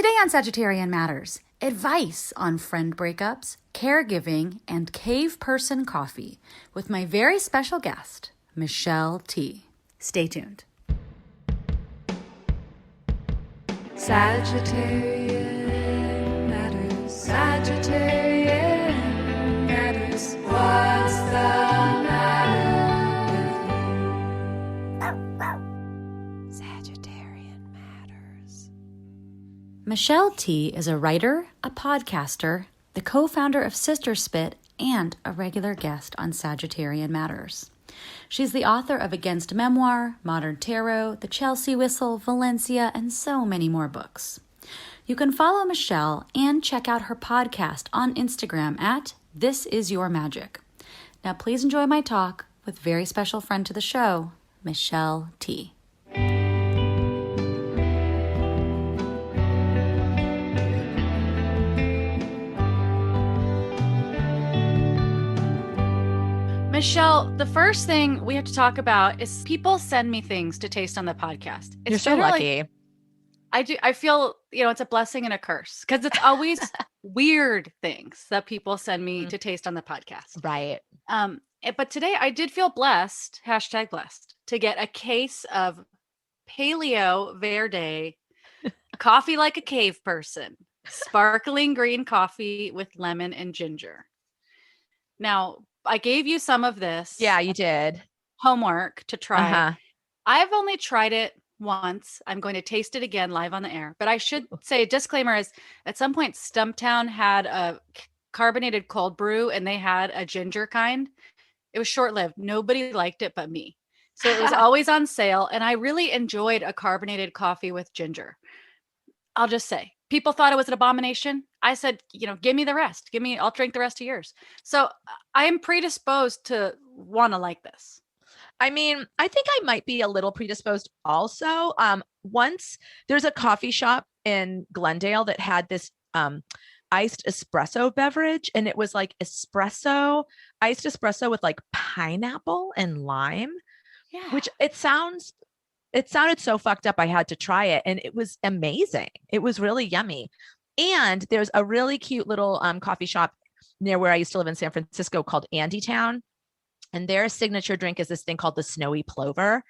Today on Sagittarian Matters, advice on friend breakups, caregiving, and Caveperson coffee with my very special guest, Michelle T. Stay tuned. Sagittarian Matters, Sagittarian Matters, what's the matter with you? Sagittarian Matters. Michelle T. is a writer, a podcaster, the co-founder of Sister Spit, and a regular guest on Sagittarian Matters. She's the author of Against Memoir, Modern Tarot, The Chelsea Whistle, Valencia, and so many more books. You can follow Michelle and check out her podcast on Instagram at This Is Your Magic. Now please enjoy my talk with very special friend to the show, Michelle T. Michelle, the first thing we have to talk about is people send me things to taste on the podcast. You're so lucky. I feel, it's a blessing and a curse because it's always weird things that people send me to taste on the podcast. Right. But today I did feel blessed, #blessed, to get a case of Paleo Verde coffee like a Caveperson, sparkling green coffee with lemon and ginger. Now, I gave you some of this. Yeah, you did. Homework to try. Uh-huh. I've only tried it once. I'm going to taste it again live on the air. But I should say a disclaimer is at some point Stumptown had a carbonated cold brew and they had a ginger kind. It was short-lived. Nobody liked it but me. So it was always on sale. And I really enjoyed a carbonated coffee with ginger. I'll just say. People thought it was an abomination. I said, give me the rest. I'll drink the rest of yours. So I am predisposed to want to like this. I mean, I think I might be a little predisposed also. Once there's a coffee shop in Glendale that had this iced espresso beverage, and it was like iced espresso with like pineapple and lime, which it sounded so fucked up. I had to try it and it was amazing. It was really yummy. And there's a really cute little coffee shop near where I used to live in San Francisco called Andytown. And their signature drink is this thing called the Snowy Plover.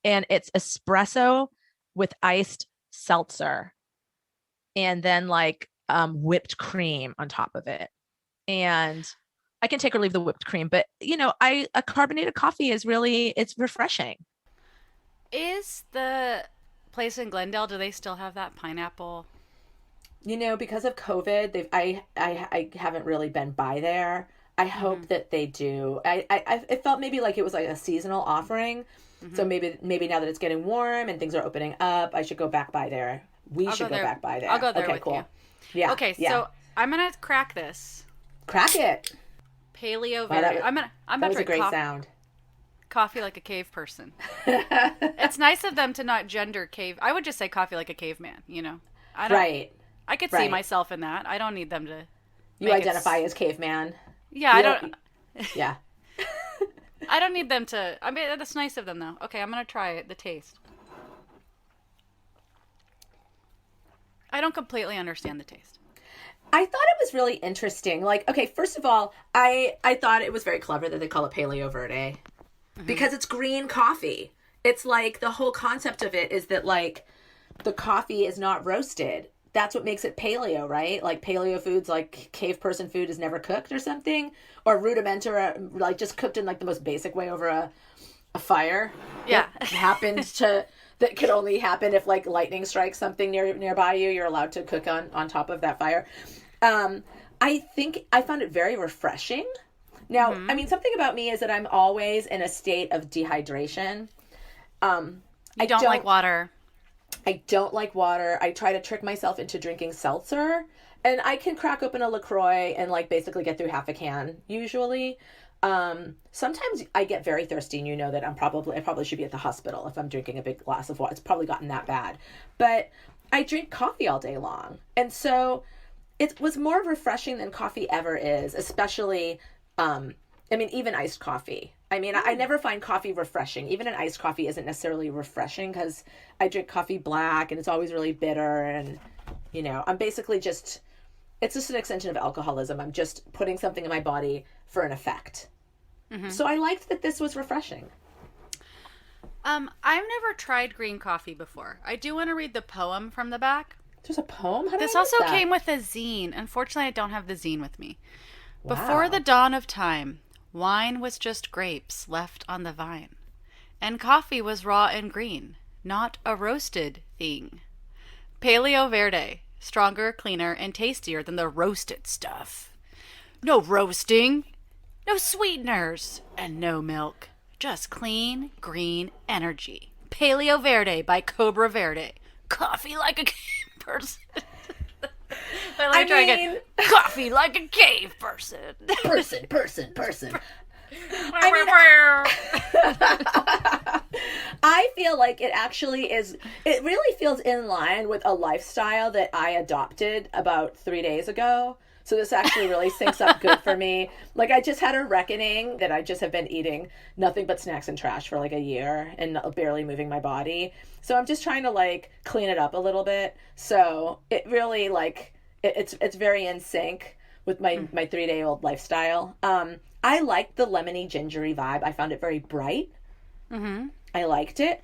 And it's espresso with iced seltzer and then like whipped cream on top of it. And I can take or leave the whipped cream, but a carbonated coffee it's refreshing. Is the place in Glendale, do they still have that pineapple? Because of COVID, I haven't really been by there. I hope that they do. I felt maybe like it was like a seasonal offering. Mm-hmm. So maybe now that it's getting warm and things are opening up, I should go back by there. We should go back by there. I'll go there with cool. you. Yeah. Okay, so I'm going to crack this. Crack it. Paleo Verde. I'm going to drink a great sound. Coffee like a cave person. It's nice of them to not gender cave. I would just say coffee like a caveman, Right. I could see myself in that. I don't need them to. You identify as caveman. Yeah, I don't. Yeah. I don't need them to. I mean, that's nice of them, though. Okay, I'm going to try it, the taste. I don't completely understand the taste. I thought it was really interesting. Like, okay, first of all, I thought it was very clever that they call it Paleo Verde. Mm-hmm. Because it's green coffee. It's like the whole concept of it is that like the coffee is not roasted. That's what makes it paleo, right? Like paleo foods, like Caveperson food is never cooked or something, or rudimentary, like just cooked in like the most basic way over a fire. Yeah, that could only happen if like lightning strikes something nearby you. You're allowed to cook on top of that fire. I think I found it very refreshing. Now, I mean, something about me is that I'm always in a state of dehydration. I don't like water. I don't like water. I try to trick myself into drinking seltzer, and I can crack open a LaCroix and like basically get through half a can usually. Sometimes I get very thirsty and that I probably should be at the hospital if I'm drinking a big glass of water. It's probably gotten that bad, but I drink coffee all day long. And so it was more refreshing than coffee ever is, especially, even iced coffee. I never find coffee refreshing. Even an iced coffee isn't necessarily refreshing because I drink coffee black and it's always really bitter. And I'm basically just, it's just an extension of alcoholism. I'm just putting something in my body for an effect. So I liked that this was refreshing. I've never tried green coffee before. I do want to read the poem from the back. There's a poem? How did This I miss also that? came with a zine. Unfortunately, I don't have the zine with me. Wow. Before the dawn of time, wine was just grapes left on the vine. And coffee was raw and green, not a roasted thing. Paleo Verde, stronger, cleaner, and tastier than the roasted stuff. No roasting, no sweeteners, and no milk. Just clean, green energy. Paleo Verde by Cobra Verde. Coffee like a cave person. I try again. Coffee like a cave person. Person. I feel like it actually is, it really feels in line with a lifestyle that I adopted about 3 days ago. So this actually really syncs up good for me. Like, I just had a reckoning that I just have been eating nothing but snacks and trash for like a year and barely moving my body. So I'm just trying to like clean it up a little bit. So it really like, it's very in sync with my 3-day-old lifestyle. I liked the lemony gingery vibe. I found it very bright. I liked it.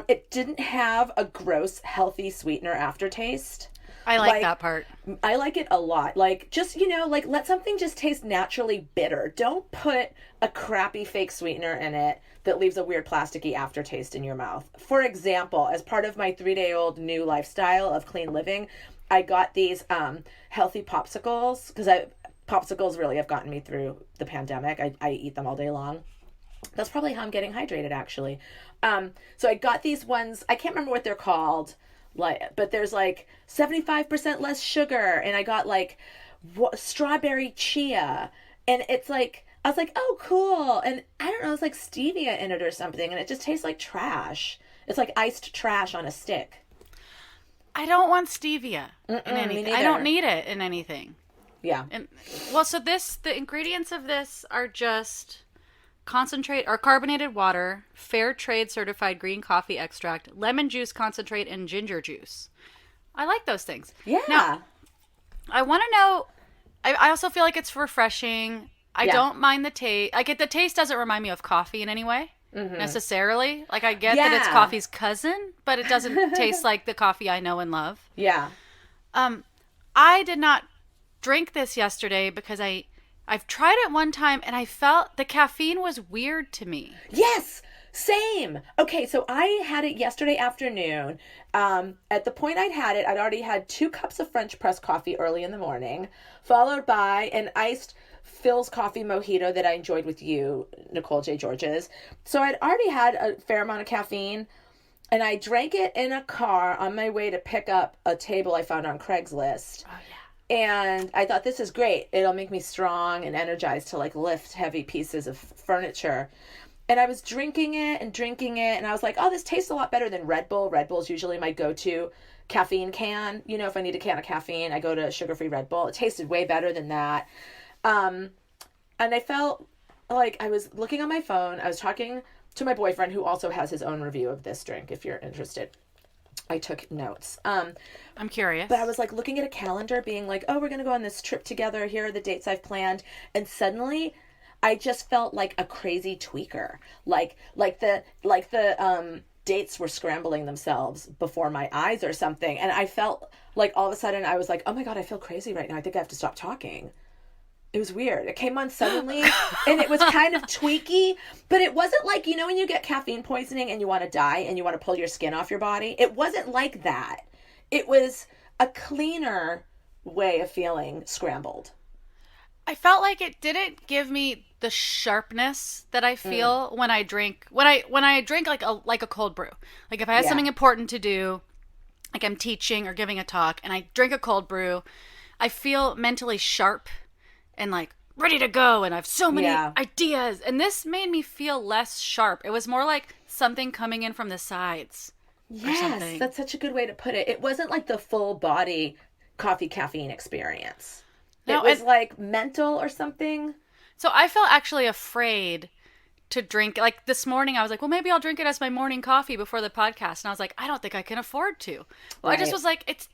It didn't have a gross, healthy sweetener aftertaste. I like that part. I like it a lot. Like, just, like let something just taste naturally bitter. Don't put a crappy fake sweetener in it that leaves a weird plasticky aftertaste in your mouth. For example, as part of my 3-day-old new lifestyle of clean living, I got these healthy popsicles because popsicles really have gotten me through the pandemic. I eat them all day long. That's probably how I'm getting hydrated, actually. So I got these ones. I can't remember what they're called. But there's like 75% less sugar, and I got like strawberry chia, and it's like, I was like, oh cool, and I don't know, it's like stevia in it or something, and it just tastes like trash. It's like iced trash on a stick. I don't want stevia in anything. Me I don't neither. need it in anything. Yeah. And so the ingredients of this are just concentrate or carbonated water, fair trade certified green coffee extract, lemon juice concentrate, and ginger juice. I like those things. Yeah. Now, I want to know, I also feel like it's refreshing. I don't mind the taste. The taste doesn't remind me of coffee in any way necessarily. Like, I get that it's coffee's cousin, but it doesn't taste like the coffee I know and love. Yeah. I did not drink this yesterday because I've tried it one time and I felt the caffeine was weird to me. Yes, same. Okay, so I had it yesterday afternoon. At the point I'd had it, I'd already had 2 cups of French press coffee early in the morning, followed by an iced Phil's coffee mojito that I enjoyed with you, Nicole J. George's. So I'd already had a fair amount of caffeine, and I drank it in a car on my way to pick up a table I found on Craigslist. Oh, yeah. And I thought, this is great. It'll make me strong and energized to like lift heavy pieces of furniture. And I was drinking it, and I was like, oh, this tastes a lot better than Red Bull. Red Bull's usually my go-to caffeine can. If I need a can of caffeine, I go to sugar-free Red Bull. It tasted way better than that. And I felt like I was looking on my phone. I was talking to my boyfriend, who also has his own review of this drink, if you're interested. I took notes. I'm curious. But I was like looking at a calendar being like, oh, we're going to go on this trip together. Here are the dates I've planned. And suddenly I just felt like a crazy tweaker. Like the dates were scrambling themselves before my eyes or something. And I felt like all of a sudden I was like, oh my God, I feel crazy right now. I think I have to stop talking. It was weird. It came on suddenly and it was kind of tweaky, but it wasn't like, when you get caffeine poisoning and you want to die and you want to pull your skin off your body. It wasn't like that. It was a cleaner way of feeling scrambled. I felt like it didn't give me the sharpness that I feel when I drink when I drink like a cold brew. Like if I have something important to do, like I'm teaching or giving a talk and I drink a cold brew, I feel mentally sharp and like ready to go, and I have so many ideas. And this made me feel less sharp. It was more like something coming in from the sides. Yes, that's such a good way to put it. It wasn't like the full body coffee caffeine experience. No, it was like mental or something. So I felt actually afraid to drink. Like this morning, I was like, well, maybe I'll drink it as my morning coffee before the podcast. And I was like, I don't think I can afford to. Well, I just was like,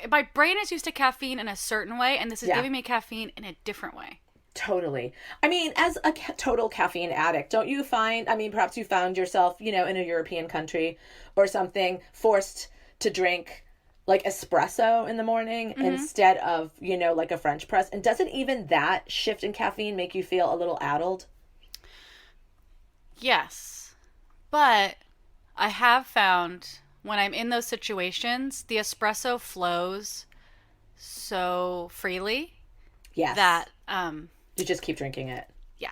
my brain is used to caffeine in a certain way, and this is Yeah. giving me caffeine in a different way. Totally. I mean, as a total caffeine addict, don't you find, I mean, perhaps you found yourself, you know, in a European country or something, forced to drink like espresso in the morning instead of, you know, like a French press? And doesn't even that shift in caffeine make you feel a little addled? Yes. But I have found when I'm in those situations, the espresso flows so freely Yes. that, You just keep drinking it. yeah.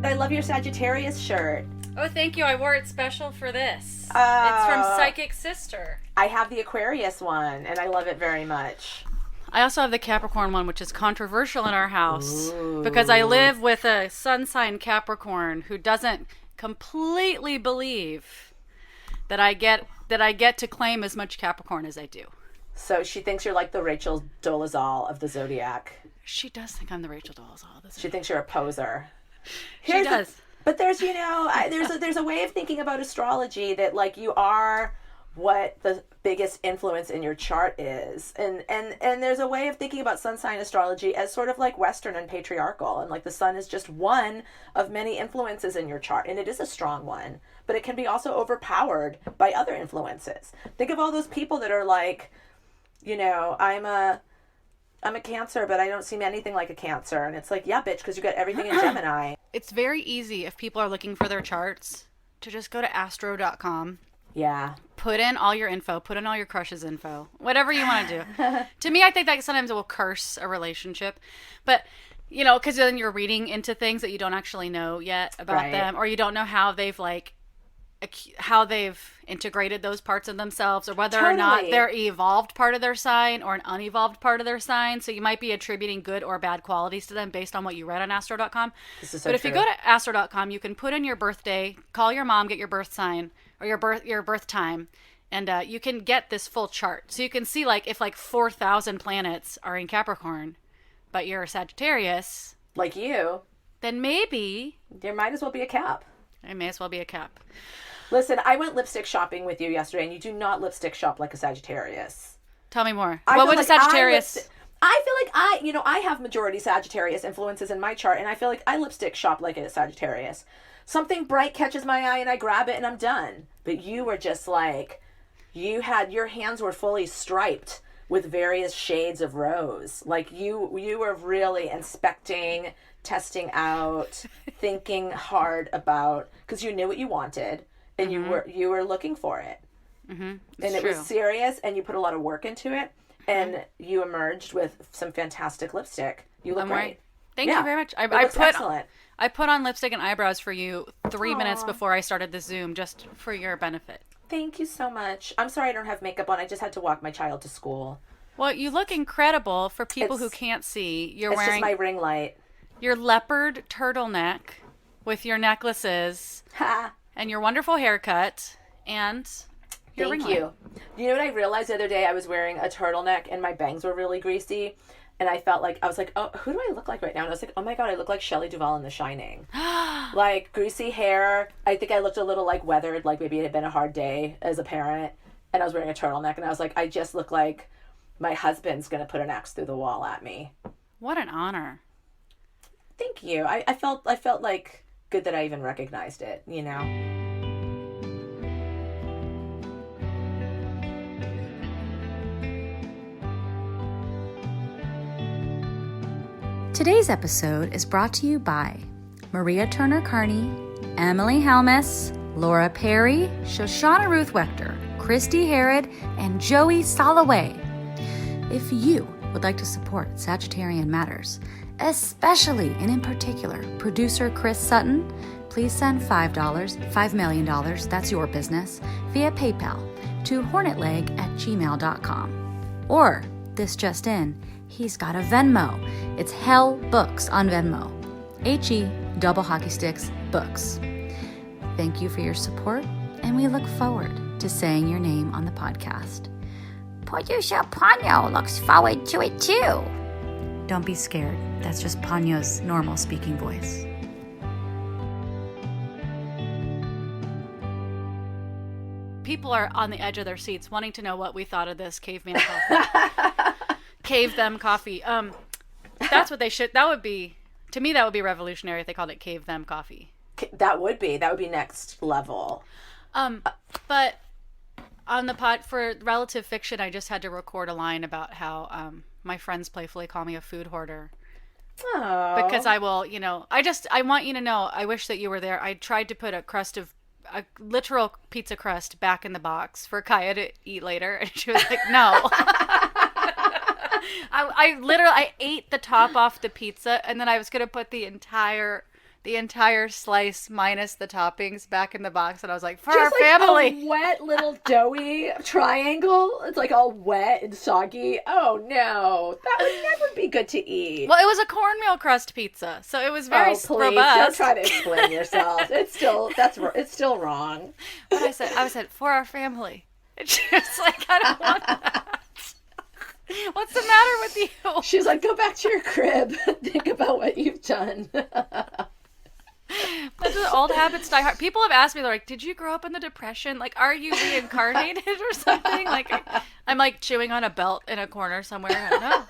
I love your Sagittarius shirt. Oh, thank you. I wore it special for this. It's Oh. from Psychic Sister. I have the Aquarius one, and I love it very much. I also have the Capricorn one, which is controversial in our house because I live with a sun sign Capricorn who doesn't completely believe that I get to claim as much Capricorn as I do. So she thinks you're like the Rachel Dolezal of the Zodiac. She does think I'm the Rachel Dolezal. She thinks you're a poser. She does. But there's, you know, there's a way of thinking about astrology that like you are what the biggest influence in your chart is, and there's a way of thinking about sun sign astrology as sort of like Western and patriarchal, and like the sun is just one of many influences in your chart, and it is a strong one, but it can be also overpowered by other influences. Think of all those people that are like, you know, I'm a Cancer, but I don't seem anything like a Cancer. And it's like, yeah, bitch, because you got everything in Gemini. It's very easy if people are looking for their charts to just go to astro.com, Yeah. put in all your info, put in all your crush's info, whatever you want to do. To me, I think that sometimes it will curse a relationship. But, you know, because then you're reading into things that you don't actually know yet about Right. them, or you don't know how they've how they've integrated those parts of themselves, or whether or not Totally. they're evolved part of their sign or an unevolved part of their sign. So you might be attributing good or bad qualities to them based on what you read on astro.com. This is so But if true. you go to astro.com, you can put in your birthday, call your mom, get your birth sign or your birth time, and you can get this full chart. So you can see like if like 4,000 planets are in Capricorn, but you're a Sagittarius, Like you, then maybe there might as well be a Cap. it may as well be a Cap. Listen, I went lipstick shopping with you yesterday, and you do not lipstick shop like a Sagittarius. Tell me more. I What feel would a like Sagittarius? I feel like I have majority Sagittarius influences in my chart, and I feel like I lipstick shop like a Sagittarius. Something bright catches my eye, and I grab it, and I'm done. But you were just like, your hands were fully striped with various shades of rose. Like you were really inspecting, testing out, thinking hard about, because you knew what you wanted, and you were looking for it. And it was serious, and you put a lot of work into it, and you emerged with some fantastic lipstick. You look great. Thank Yeah. you very much. It looks excellent. I put on lipstick and eyebrows for you 3 minutes before I started the Zoom, just for your benefit. Thank you so much. I'm sorry I don't have makeup on. I just had to walk my child to school. Well, you look incredible for people who It's- can't see. You're It's wearing just my ring light. your leopard turtleneck with your necklaces Ha! and your wonderful haircut and your Thank ring you. light. You know what I realized the other day? I was wearing a turtleneck and my bangs were really greasy. And I felt like, I was like, oh, who do I look like right now? And I was like, oh my God, I look like Shelley Duvall in The Shining. Like greasy hair. I think I looked a little like weathered, like maybe it had been a hard day as a parent. And I was wearing a turtleneck and I was like, I just look like my husband's going to put an axe through the wall at me. What an honor. Thank you. I felt like good that I even recognized it, you know? Today's episode is brought to you by Maria Turner Carney, Emily Helmus, Laura Perry, Shoshana Ruth Wechter, Christy Herod, and Joey Soloway. If you would like to support Sagittarian Matters, especially and in particular producer Chris Sutton, please send $5 million, that's your business, via PayPal to hornetleg@gmail.com. Or, this just in, he's got a Venmo. It's Hell Books on Venmo. HE double hockey sticks books. Thank you for your support, and we look forward to saying your name on the podcast. Producer Ponyo looks forward to it too. Don't be scared. That's just Ponyo's normal speaking voice. People are on the edge of their seats wanting to know what we thought of this caveman coffee. Cave them coffee. That's what they should. That would be, to me, that would be revolutionary if they called it cave them coffee. That would be next level. But on the pod for relative fiction, I just had to record a line about how my friends playfully call me a food hoarder. Oh. Because I will, I want you to know, I wish that you were there. I tried to put a literal pizza crust back in the box for Kaya to eat later, and she was like, no. I ate the top off the pizza, and then I was going to put the entire slice minus the toppings back in the box, and I was like, for just our family. A wet little doughy triangle. It's like all wet and soggy. Oh no, that would never be good to eat. Well, it was a cornmeal crust pizza, so it was very please, robust. Don't try to explain yourself. It's still wrong. But I said for our family. And she was like, I don't want that. What's the matter with you? She's like, go back to your crib. Think about what you've done. That's what old habits die hard. People have asked me, they're like, did you grow up in the Depression? Like, are you reincarnated or something? Like, I'm like chewing on a belt in a corner somewhere. No.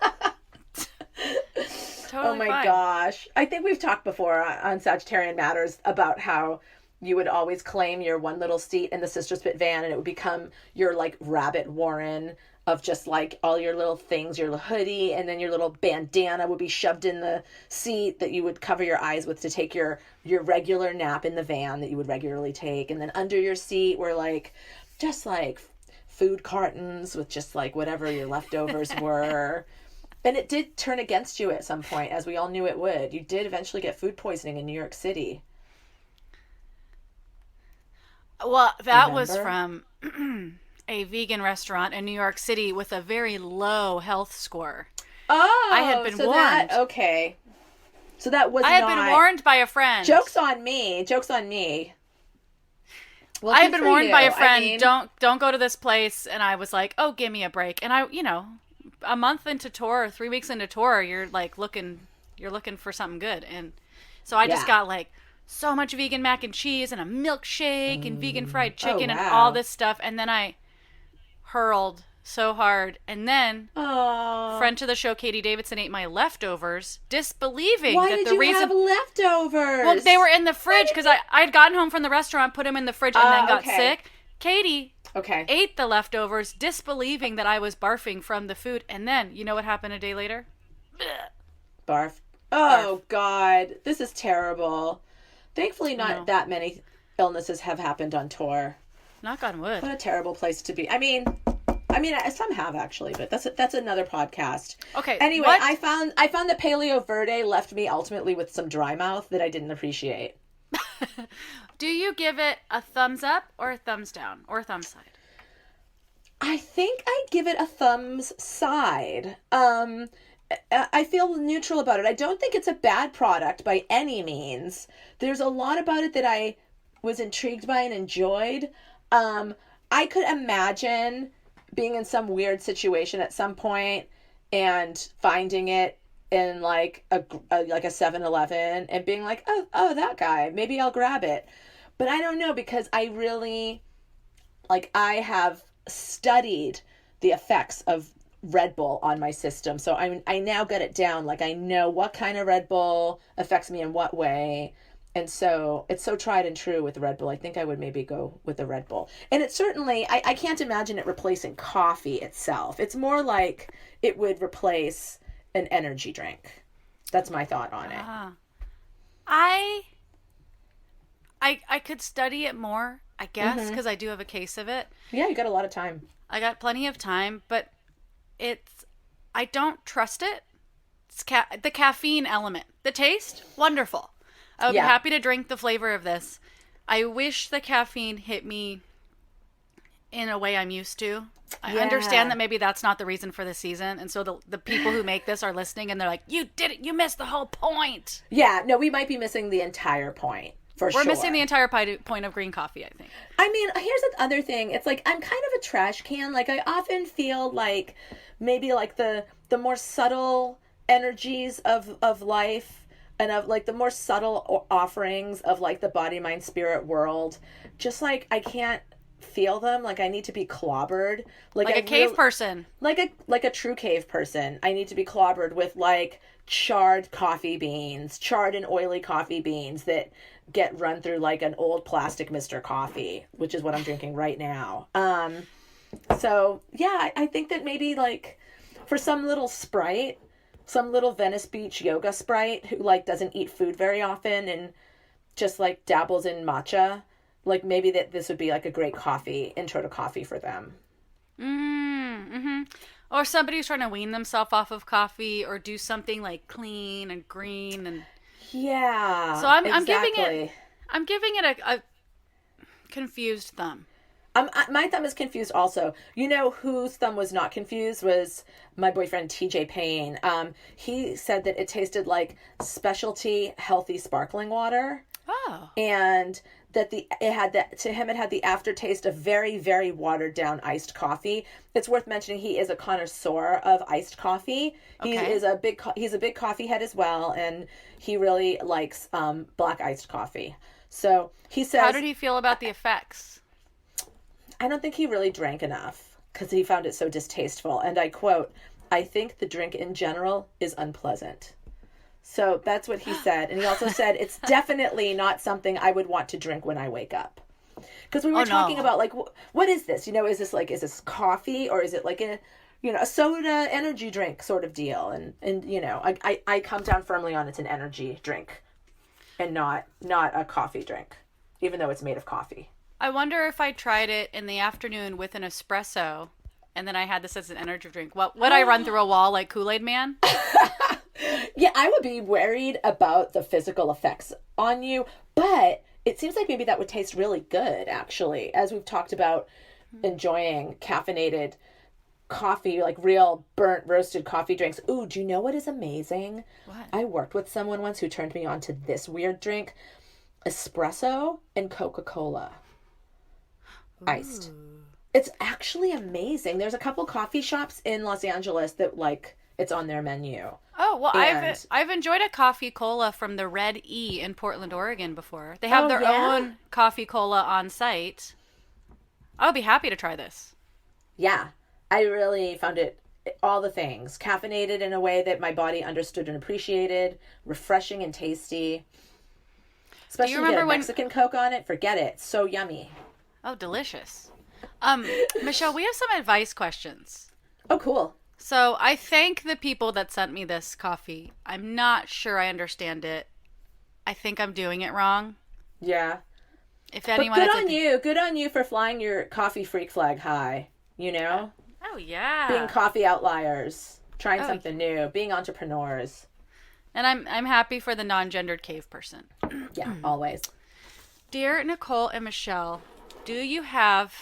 Totally Oh my fine. gosh. I think we've talked before on Sagittarian Matters about how you would always claim your one little seat in the Sister Spit van, and it would become your like rabbit warren of just like all your little things, your little hoodie, and then your little bandana would be shoved in the seat that you would cover your eyes with to take your regular nap in the van that you would regularly take. And then under your seat were like just like food cartons with just like whatever your leftovers were. And it did turn against you at some point, as we all knew it would. You did eventually get food poisoning in New York City. Well, that Remember? was from a vegan restaurant in New York City with a very low health score. Oh, I had been warned. Okay. So that was I had been warned by a friend. Joke's on me. Well, I had good been for warned you. by a friend, I mean, don't go to this place. And I was like, oh, give me a break. And I, a month into tour, 3 weeks into tour, you're looking for something good. And so I just got like so much vegan mac and cheese and a milkshake and vegan fried chicken and all this stuff. And then I hurled so hard. And then friend to the show, Katie Davidson, ate my leftovers, disbelieving Why that did the you reason have leftovers? Well, they were in the fridge because I had gotten home from the restaurant, put them in the fridge, and then got okay. sick. Katie Okay. ate the leftovers, disbelieving that I was barfing from the food. And then, you know what happened a day later? Barf. Oh, God. This is terrible. Thankfully, not that many illnesses have happened on tour. Knock on wood. What a terrible place to be. I mean, some have actually, but that's another podcast. Okay. Anyway, what? I found that Paleo Verde left me ultimately with some dry mouth that I didn't appreciate. Do you give it a thumbs up or a thumbs down or a thumbs side? I think I give it a thumbs side. I feel neutral about it. I don't think it's a bad product by any means. There's a lot about it that I was intrigued by and enjoyed. I could imagine being in some weird situation at some point and finding it in like a 7-Eleven and being like, oh, that guy, maybe I'll grab it. But I don't know, because I really, I have studied the effects of Red Bull on my system. So I now got it down. I know what kind of Red Bull affects me in what way. And so it's so tried and true with Red Bull. I think I would maybe go with the Red Bull. And it certainly, I can't imagine it replacing coffee itself. It's more like it would replace an energy drink. That's my thought on it. I could study it more, I guess, because I do have a case of it. Yeah, you got a lot of time. I got plenty of time, but I don't trust it. It's the caffeine element. The taste, wonderful. I would be happy to drink the flavor of this. I wish the caffeine hit me in a way I'm used to. I understand that maybe that's not the reason for the season. And so the people who make this are listening and they're like, you did it. You missed the whole point. Yeah, no, we might be missing the entire point. We're missing the entire point of green coffee, I think. I mean, here's the other thing. It's I'm kind of a trash can. I often feel maybe the more subtle energies of life and of like the more subtle offerings of like the body, mind, spirit world, just like I can't feel them. Like I need to be clobbered. Like a cave person. Like a true cave person. I need to be clobbered with like charred and oily coffee beans that get run through like an old plastic Mr. Coffee, which is what I'm drinking right now. So yeah, I think that maybe like for some little sprite, some little Venice Beach yoga sprite who like doesn't eat food very often and just like dabbles in matcha, like maybe that this would be like a great intro to coffee for them. Mm-hmm. Or somebody who's trying to wean themselves off of coffee or do something like clean and green and yeah. So I'm exactly. giving it a confused thumb. My thumb is confused also. You know whose thumb was not confused was my boyfriend TJ Payne. He said that it tasted like specialty healthy sparkling water. Oh. And that it had the aftertaste of very, very watered down iced coffee. It's worth mentioning he is a connoisseur of iced coffee. Okay. He's a big coffee head as well, and he really likes black iced coffee. So he says, how did he feel about the effects? I don't think he really drank enough because he found it so distasteful. And I quote, "I think the drink in general is unpleasant." So that's what he said. And he also said, it's definitely not something I would want to drink when I wake up. Because we were talking about like, what is this? You know, is this coffee or is it like a soda energy drink sort of deal? And you know, I come down firmly on it's an energy drink and not a coffee drink, even though it's made of coffee. I wonder if I tried it in the afternoon with an espresso and then I had this as an energy drink. What would I run through a wall like Kool-Aid Man? Yeah, I would be worried about the physical effects on you, but it seems like maybe that would taste really good, actually, as we've talked about enjoying caffeinated coffee, like real burnt roasted coffee drinks. Ooh, do you know what is amazing? What? I worked with someone once who turned me on to this weird drink, espresso and Coca-Cola iced. Ooh. It's actually amazing. There's a couple coffee shops in Los Angeles that like it's on their menu. Oh, well, And- I've enjoyed a coffee cola from the Red E in Portland, Oregon before. They have their yeah? own coffee cola on site. I would be happy to try this. Yeah, I really found it all the things. Caffeinated in a way that my body understood and appreciated, refreshing and tasty. Especially if you get remember a when- Mexican Coke on it, forget it. It's so yummy. Oh, delicious. Michelle, we have some advice questions. Oh, cool. So I thank the people that sent me this coffee. I'm not sure I understand it. I think I'm doing it wrong. Yeah. If But anyone good has on you. Good on you for flying your coffee freak flag high. You know? Oh, yeah. Being coffee outliers. Trying Oh, something new. Being entrepreneurs. And I'm happy for the non-gendered cave person. Yeah, always. Dear Nicole and Michelle, do you have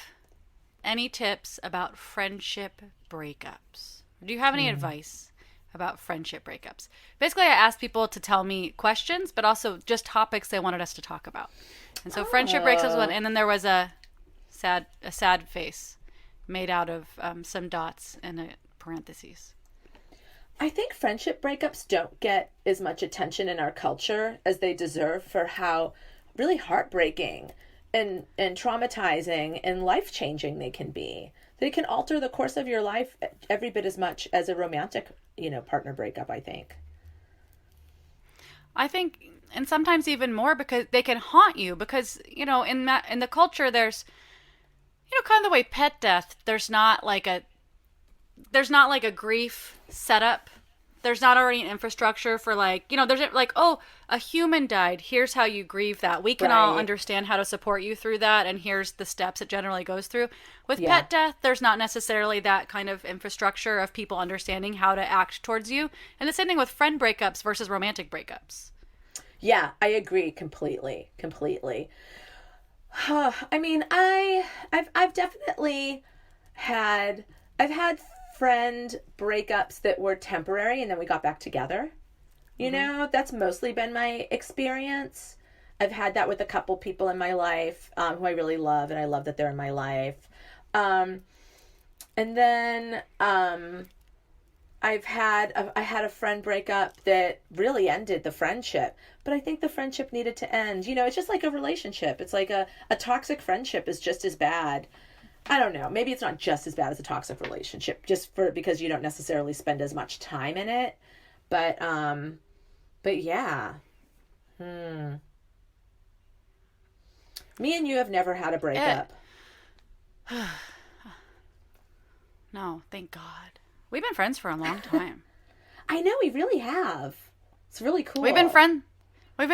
any tips about friendship breakups? Do you have any advice about friendship breakups? Basically, I asked people to tell me questions, but also just topics they wanted us to talk about. And so friendship breakups was one, and then there was a sad face made out of some dots and a parentheses. I think friendship breakups don't get as much attention in our culture as they deserve for how really heartbreaking and traumatizing and life-changing they can be. They can alter the course of your life every bit as much as a romantic, partner breakup, I think. I think, and sometimes even more, because they can haunt you. Because in the culture, there's, kind of the way pet death. There's not like a grief setup. There's not already an infrastructure for there's like, oh, a human died. Here's how you grieve that. We can all Right. understand how to support you through that. And here's the steps it generally goes through. With Yeah. pet death, there's not necessarily that kind of infrastructure of people understanding how to act towards you. And the same thing with friend breakups versus romantic breakups. Yeah, I agree completely. I mean, I've definitely had friend breakups that were temporary and then we got back together. You know, that's mostly been my experience. I've had that with a couple people in my life who I really love, and I love that they're in my life. And then I had a friend breakup that really ended the friendship, but I think the friendship needed to end. You know, it's just like a relationship. It's like a toxic friendship is just as bad. I don't know. Maybe it's not just as bad as a toxic relationship, just because you don't necessarily spend as much time in it. But yeah. Me and you have never had a breakup. No, thank God. We've been friends for a long time. I know, we really have. It's really cool. We've been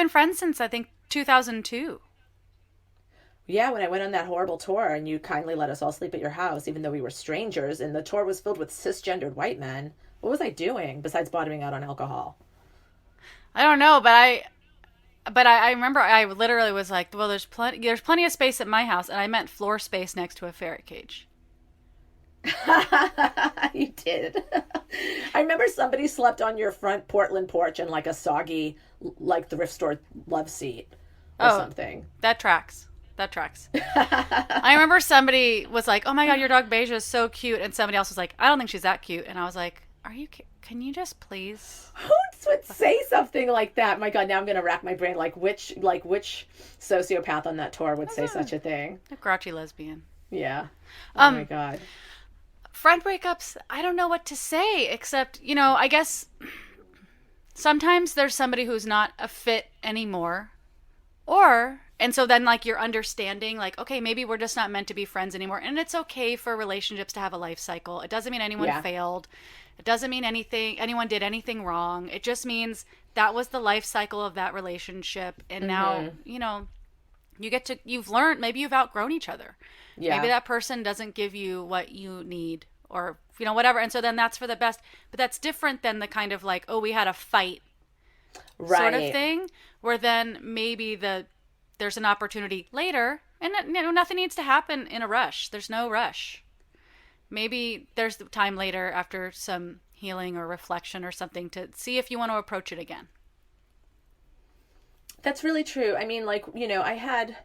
friends since I think 2002. Yeah, when I went on that horrible tour and you kindly let us all sleep at your house, even though we were strangers, and the tour was filled with cisgendered white men. What was I doing besides bottoming out on alcohol? I don't know, but I remember I literally was like, well, there's plenty of space at my house, and I meant floor space next to a ferret cage. You did. I remember somebody slept on your front Portland porch in like a soggy, like thrift store love seat or something. That tracks. I remember somebody was like, oh my God, your dog Beja is so cute. And somebody else was like, I don't think she's that cute. And I was like, can you just please? Who would say something like that? My God, now I'm going to rack my brain. Like which sociopath on that tour would say such a thing? A grouchy lesbian. Yeah. Oh my God. Friend breakups, I don't know what to say, except, you know, I guess sometimes there's somebody who's not a fit anymore. And so then like you're understanding like, okay, maybe we're just not meant to be friends anymore. And it's okay for relationships to have a life cycle. It doesn't mean anyone failed. It doesn't mean anyone did anything wrong. It just means that was the life cycle of that relationship. And now, you know, you've learned, maybe you've outgrown each other. Yeah. Maybe that person doesn't give you what you need or, you know, whatever. And so then that's for the best. But that's different than the kind of like, oh, we had a fight sort of thing, where then maybe there's an opportunity later, and you know, nothing needs to happen in a rush. There's no rush. Maybe there's the time later after some healing or reflection or something to see if you want to approach it again. That's really true. I mean, like, you know, I had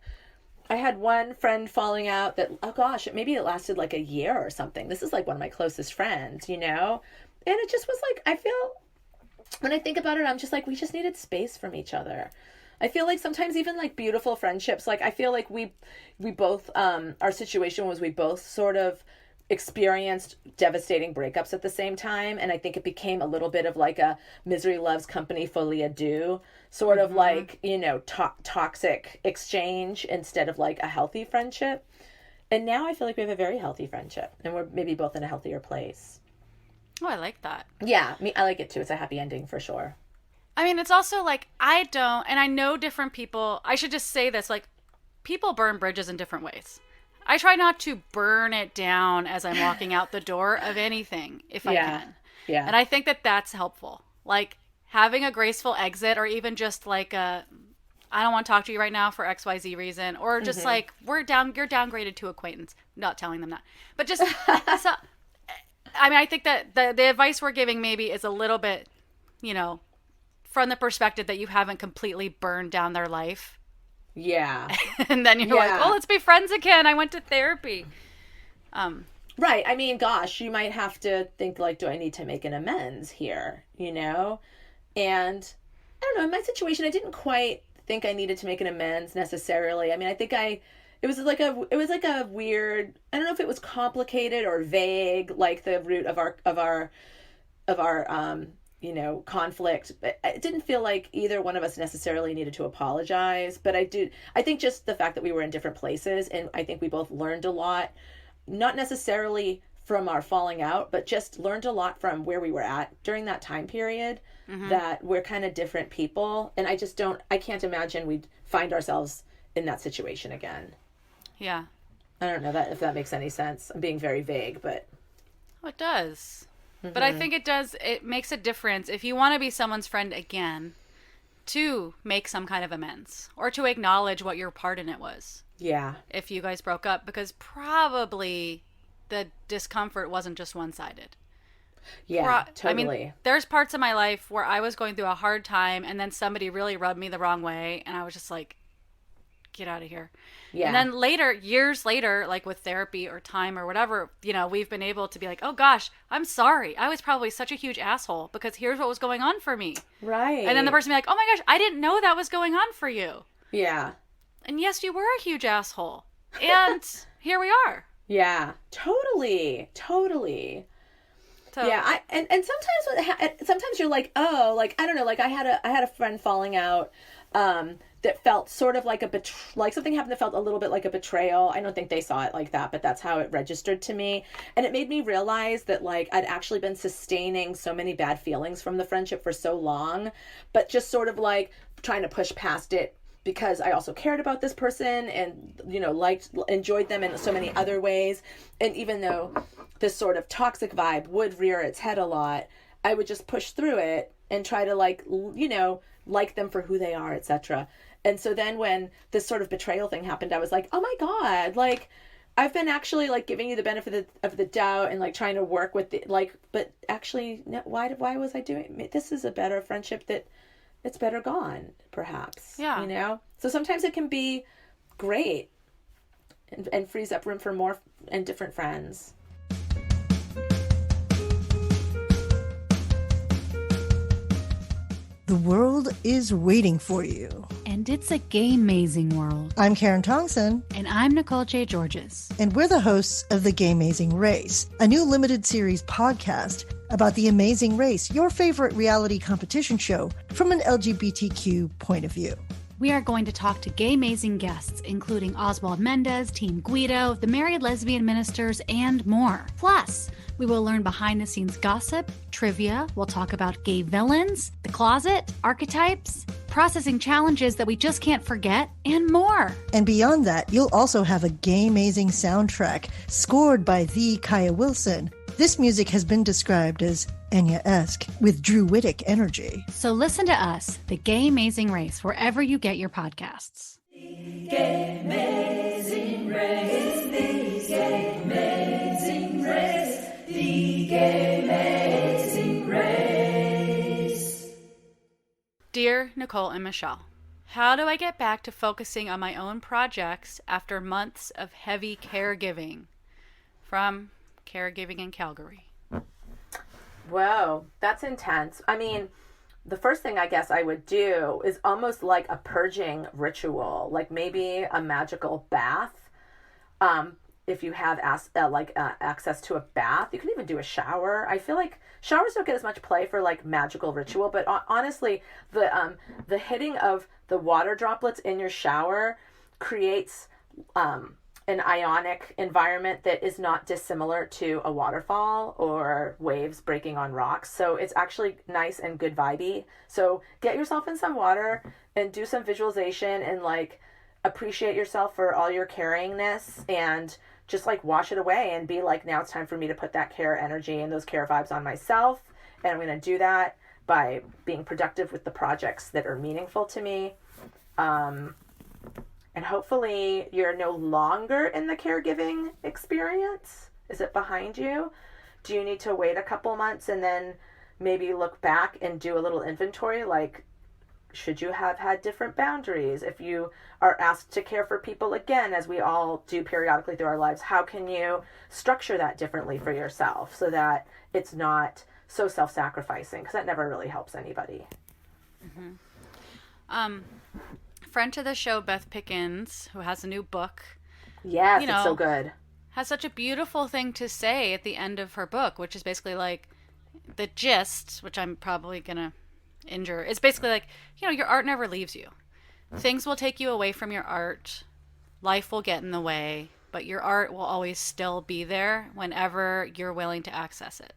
one friend falling out that, oh gosh, maybe it lasted like a year or something. This is like one of my closest friends, you know? And it just was like, I feel, when I think about it, I'm just like, we just needed space from each other. I feel like sometimes even like beautiful friendships, like I feel like we both, our situation was we both sort of experienced devastating breakups at the same time. And I think it became a little bit of like a misery loves company, folie à deux sort of like, you know, toxic exchange instead of like a healthy friendship. And now I feel like we have a very healthy friendship and we're maybe both in a healthier place. Oh, I like that. Yeah, I like it too. It's a happy ending for sure. I mean, it's also like, and I know different people, I should just say this, like, people burn bridges in different ways. I try not to burn it down as I'm walking out the door of anything, if I can. Yeah. And I think that that's helpful. Like, having a graceful exit, or even just like I don't want to talk to you right now for XYZ reason, or just like, you're downgraded to acquaintance. Not telling them that. But just, so, I mean, I think that the advice we're giving maybe is a little bit, you know, from the perspective that you haven't completely burned down their life. Yeah. And then you're like, oh, let's be friends again. I went to therapy. Right. I mean, gosh, you might have to think like, do I need to make an amends here? You know? And I don't know, in my situation, I didn't quite think I needed to make an amends necessarily. I mean, I think it was like a weird, I don't know if it was complicated or vague, like the root of our you know, conflict. But it didn't feel like either one of us necessarily needed to apologize. But I think just the fact that we were in different places, and I think we both learned a lot, not necessarily from our falling out, but just learned a lot from where we were at during that time period, that we're kind of different people. And I can't imagine we'd find ourselves in that situation again. Yeah. I don't know if that makes any sense. I'm being very vague, but. Oh, it does. But I think it makes a difference if you want to be someone's friend again, to make some kind of amends or to acknowledge what your part in it was. Yeah. If you guys broke up, because probably the discomfort wasn't just one-sided. Yeah, totally. I mean, there's parts of my life where I was going through a hard time and then somebody really rubbed me the wrong way and I was just like, get out of here. Yeah. And then later, years later, like with therapy or time or whatever, we've been able to be like, oh gosh, I'm sorry. I was probably such a huge asshole because here's what was going on for me. Right. And then the person be like, oh my gosh, I didn't know that was going on for you. Yeah. And yes, you were a huge asshole. And here we are. Yeah. Totally. Totally. So, Yeah, and sometimes you're like, oh, like I don't know, like I had a friend falling out that felt sort of like like something happened that felt a little bit like a betrayal. I don't think they saw it like that, but that's how it registered to me. And it made me realize that like I'd actually been sustaining so many bad feelings from the friendship for so long, but just sort of like trying to push past it because I also cared about this person and, enjoyed them in so many other ways. And even though this sort of toxic vibe would rear its head a lot, I would just push through it and try to like them for who they are, etc. And so then when this sort of betrayal thing happened, I was like, oh my God, like I've been actually like giving you the benefit of the doubt and like trying to work with it, like, but actually, no, why was I doing, this is a better friendship that it's better gone, perhaps. Yeah. So sometimes it can be great and frees up room for more and different friends. The world is waiting for you. And it's a gay-mazing world. I'm Karen Tongson. And I'm Nicole J. Georges. And we're the hosts of The Gay-Mazing Race, a new limited series podcast about the amazing race, your favorite reality competition show from an LGBTQ point of view. We are going to talk to gay-mazing guests, including Oswald Mendez, Team Guido, the Married Lesbian Ministers, and more. Plus, we will learn behind-the-scenes gossip, trivia, we'll talk about gay villains, the closet, archetypes, processing challenges that we just can't forget, and more. And beyond that, you'll also have a gay-mazing soundtrack scored by the Kaya Wilson. This music has been described as Enya-esque with Druidic energy. So listen to us, The Gay-Mazing Race, wherever you get your podcasts. The Gay-Mazing Race, the Gay-Mazing Race, the Gay-Mazing Race. Dear Nicole and Michelle, how do I get back to focusing on my own projects after months of heavy caregiving? From Caregiving in Calgary. Whoa, that's intense. I mean, the first thing I guess I would do is almost like a purging ritual, like maybe a magical bath. If you have access to a bath, you can even do a shower. I feel like showers don't get as much play for like magical ritual, but honestly, the hitting of the water droplets in your shower creates an ionic environment that is not dissimilar to a waterfall or waves breaking on rocks. So it's actually nice and good vibey. So get yourself in some water and do some visualization and like appreciate yourself for all your caringness and just like wash it away and be like, now it's time for me to put that care energy and those care vibes on myself. And I'm going to do that by being productive with the projects that are meaningful to me. And hopefully you're no longer in the caregiving experience. Is it behind you? Do you need to wait a couple months and then maybe look back and do a little inventory? Like, should you have had different boundaries? If you are asked to care for people again, as we all do periodically through our lives, how can you structure that differently for yourself so that it's not so self-sacrificing? Because that never really helps anybody. Mm-hmm. Friend to the show, Beth Pickens, who has a new book. Yes, it's so good. Has such a beautiful thing to say at the end of her book, which is basically like the gist, which I'm probably going to injure. It's basically like, your art never leaves you. Things will take you away from your art. Life will get in the way, but your art will always still be there whenever you're willing to access it.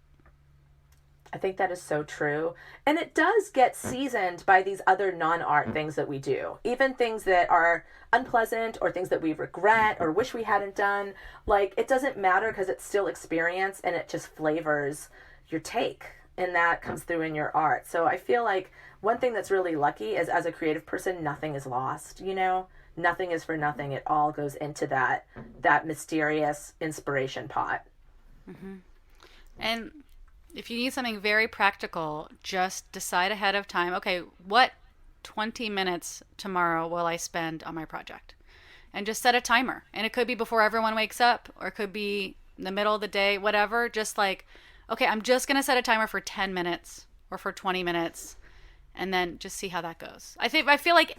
I think that is so true. And it does get seasoned by these other non-art things that we do. Even things that are unpleasant or things that we regret or wish we hadn't done. Like, it doesn't matter because it's still experience and it just flavors your take. And that comes through in your art. So I feel like one thing that's really lucky is as a creative person, nothing is lost, Nothing is for nothing. It all goes into that mysterious inspiration pot. Mm-hmm. And if you need something very practical, just decide ahead of time, okay, what 20 minutes tomorrow will I spend on my project? and just set a timer. And it could be before everyone wakes up, or it could be in the middle of the day, whatever. Just like, okay, I'm just going to set a timer for 10 minutes or for 20 minutes and then just see how that goes. I feel like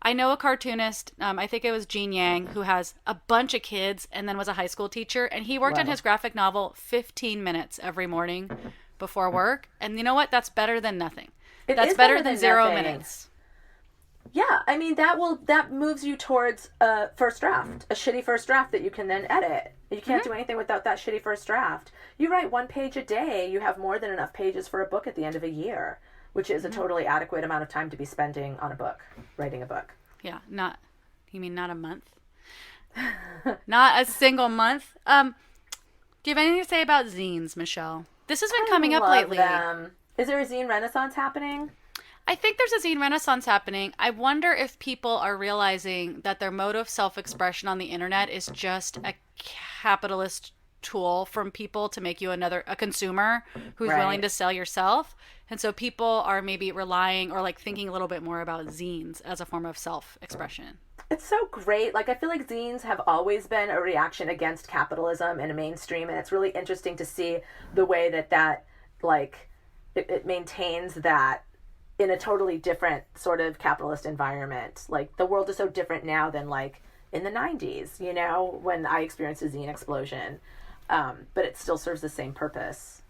I know a cartoonist, I think it was Gene Yang, who has a bunch of kids and then was a high school teacher. And he worked on his graphic novel 15 minutes every morning before work. And you know what? That's better than nothing. That's better than 0 minutes. Yeah, I mean, that moves you towards a first draft, a shitty first draft that you can then edit. You can't do anything without that shitty first draft. You write 1 page a day, you have more than enough pages for a book at the end of a year, which is a totally adequate amount of time to be spending on a book, writing a book. Yeah, you mean not a month? Not a single month? Do you have anything to say about zines, Michelle? This has been coming up lately. Them. Is there a zine renaissance happening? I think there's a zine renaissance happening. I wonder if people are realizing that their mode of self-expression on the internet is just a capitalist tool from people to make you a consumer who's willing to sell yourself. And so people are maybe relying or like thinking a little bit more about zines as a form of self-expression. It's so great. Like, I feel like zines have always been a reaction against capitalism in a mainstream. And it's really interesting to see the way that like, it maintains that in a totally different sort of capitalist environment. Like, the world is so different now than like in the 90s, you know, when I experienced a zine explosion. But it still serves the same purpose.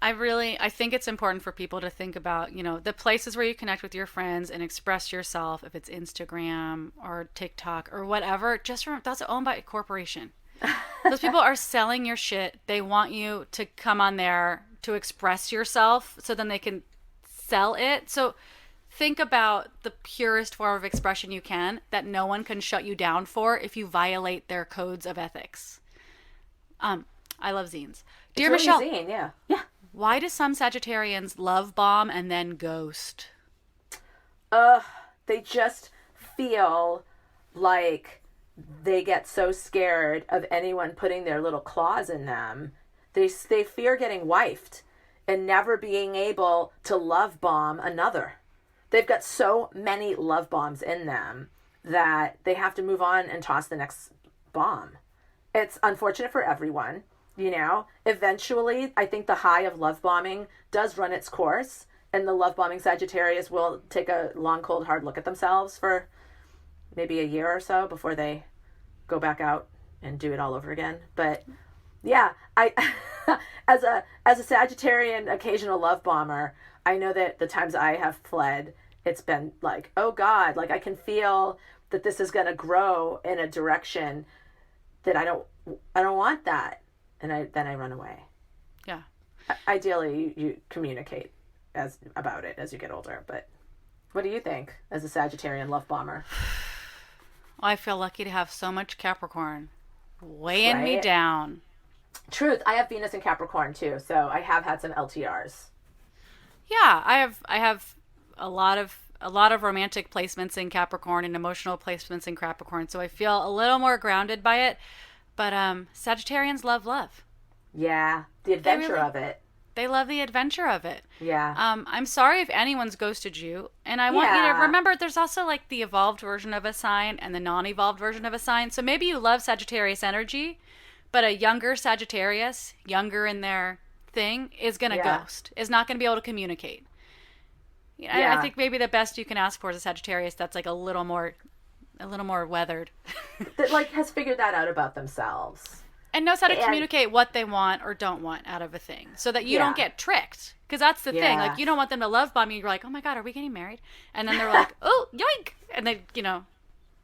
I think it's important for people to think about, you know, the places where you connect with your friends and express yourself, if it's Instagram or TikTok or whatever. Just remember, that's owned by a corporation. Those people are selling your shit. They want you to come on there to express yourself so then they can sell it. So think about the purest form of expression you can that no one can shut you down for if you violate their codes of ethics. I love zines. Dear really Michelle, zine, yeah. Why do some Sagittarians love bomb and then ghost? They just feel like they get so scared of anyone putting their little claws in them. They fear getting wifed and never being able to love bomb another. They've got so many love bombs in them that they have to move on and toss the next bomb. It's unfortunate for everyone, you know. Eventually, I think the high of love bombing does run its course, and the love bombing Sagittarius will take a long, cold, hard look at themselves for maybe a year or so before they go back out and do it all over again. But yeah, I as a Sagittarian occasional love bomber, I know that the times I have fled, it's been like, oh God, like I can feel that this is going to grow in a direction that I don't want that. And then I run away. Yeah. Ideally, you communicate about it as you get older. But what do you think as a Sagittarian love bomber? I feel lucky to have so much Capricorn weighing me down. Truth. I have Venus in Capricorn too, so I have had some LTRs. Yeah, I have a lot of romantic placements in Capricorn and emotional placements in Capricorn, so I feel a little more grounded by it. But Sagittarians love love. Yeah, the adventure of it. They love the adventure of it. Yeah. I'm sorry if anyone's ghosted you, and I want you to remember there's also like the evolved version of a sign and the non-evolved version of a sign. So maybe you love Sagittarius energy, but a younger Sagittarius, younger in their thing, is going to ghost, is not going to be able to communicate. I think maybe the best you can ask for is a Sagittarius that's like a little more weathered. That like has figured that out about themselves. And knows how to communicate what they want or don't want out of a thing so that you don't get tricked. Because that's the thing. Like, you don't want them to love bomb you. You're like, oh my God, are we getting married? And then they're like, oh, yoink. And they,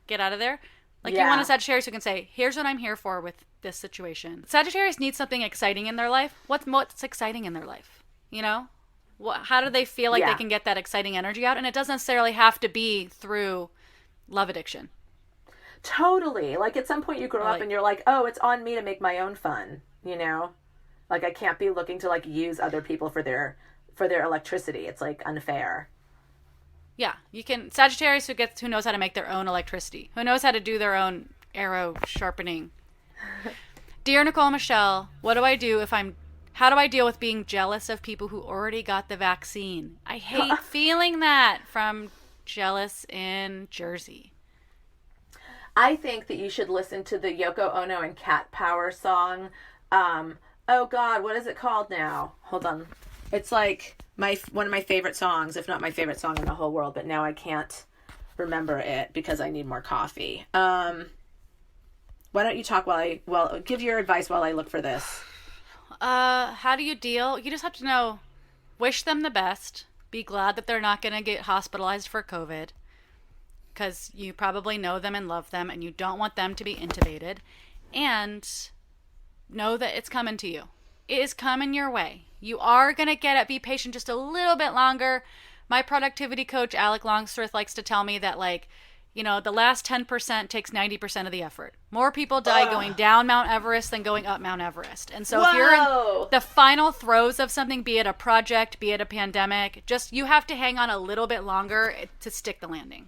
get out of there. Like, you want a Sagittarius who can say, here's what I'm here for with this situation. Sagittarius needs something exciting in their life. What's exciting in their life? How do they feel like they can get that exciting energy out? And it doesn't necessarily have to be through love addiction. Totally. Like at some point you grow up and you're like, oh, it's on me to make my own fun, Like I can't be looking to like use other people for their electricity. It's like unfair. Yeah, you can Sagittarius who knows how to make their own electricity, who knows how to do their own arrow sharpening. Dear Nicole Michelle, how do I deal with being jealous of people who already got the vaccine? I hate feeling that from Jealous in Jersey. I think that you should listen to the Yoko Ono and Cat Power song. Oh God, what is it called now? Hold on. It's like one of my favorite songs, if not my favorite song in the whole world, but now I can't remember it because I need more coffee. Why don't you talk give your advice while I look for this. How do you deal? You just have to know, wish them the best. Be glad that they're not going to get hospitalized for COVID, because you probably know them and love them and you don't want them to be intubated. And know that it's coming to you. It is coming your way. You are going to get it. Be patient just a little bit longer. My productivity coach, Alec Longstreth, likes to tell me that, like, you know, the last 10% takes 90% of the effort. More people die going down Mount Everest than going up Mount Everest. And so if you're in the final throes of something, be it a project, be it a pandemic, just you have to hang on a little bit longer to stick the landing.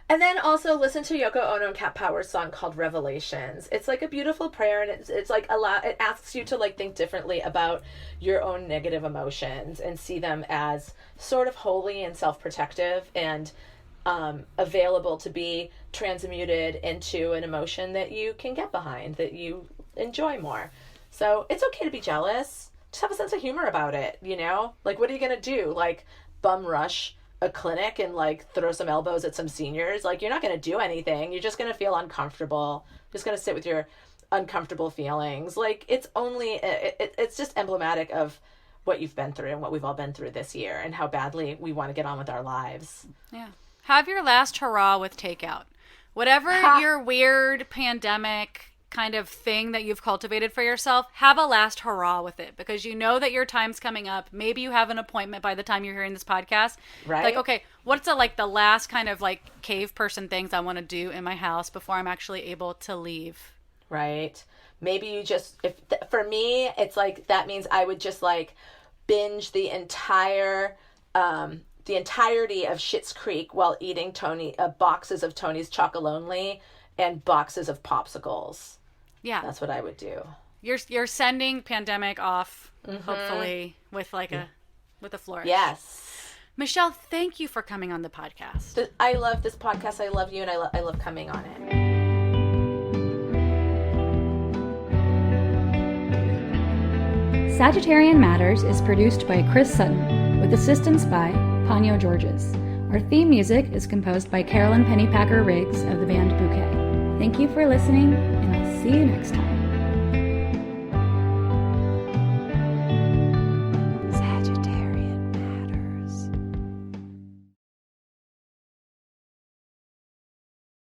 And then also listen to Yoko Ono and Cat Power's song called Revelations. It's like a beautiful prayer, and it's like it asks you to like think differently about your own negative emotions and see them as sort of holy and self-protective and available to be transmuted into an emotion that you can get behind, that you enjoy more. So it's okay to be jealous. Just have a sense of humor about it, you know? Like, what are you going to do? Like, bum rush a clinic and like throw some elbows at some seniors? Like, you're not going to do anything. You're just going to feel uncomfortable. Just going to sit with your uncomfortable feelings. Like, it's just emblematic of what you've been through and what we've all been through this year and how badly we want to get on with our lives. Yeah. Have your last hurrah with takeout. Whatever your weird pandemic kind of thing that you've cultivated for yourself, have a last hurrah with it, because you know that your time's coming up. Maybe you have an appointment by the time you're hearing this podcast. Right. Like, okay, what's the last kind of like cave person things I want to do in my house before I'm actually able to leave? Right. Maybe you just, for me, it's like, that means I would just like binge the entirety of Schitt's Creek while eating boxes of Tony's Chocolonely and boxes of popsicles. Yeah. That's what I would do. You're sending pandemic off, hopefully, with with a flourish. Yes. Michelle, thank you for coming on the podcast. I love this podcast. I love you, and I love coming on it. Sagittarian Matters is produced by Chris Sutton, with assistance by Ponyo Georges. Our theme music is composed by Carolyn Pennypacker Riggs of the band Bouquet. Thank you for listening, and I'll see you next time.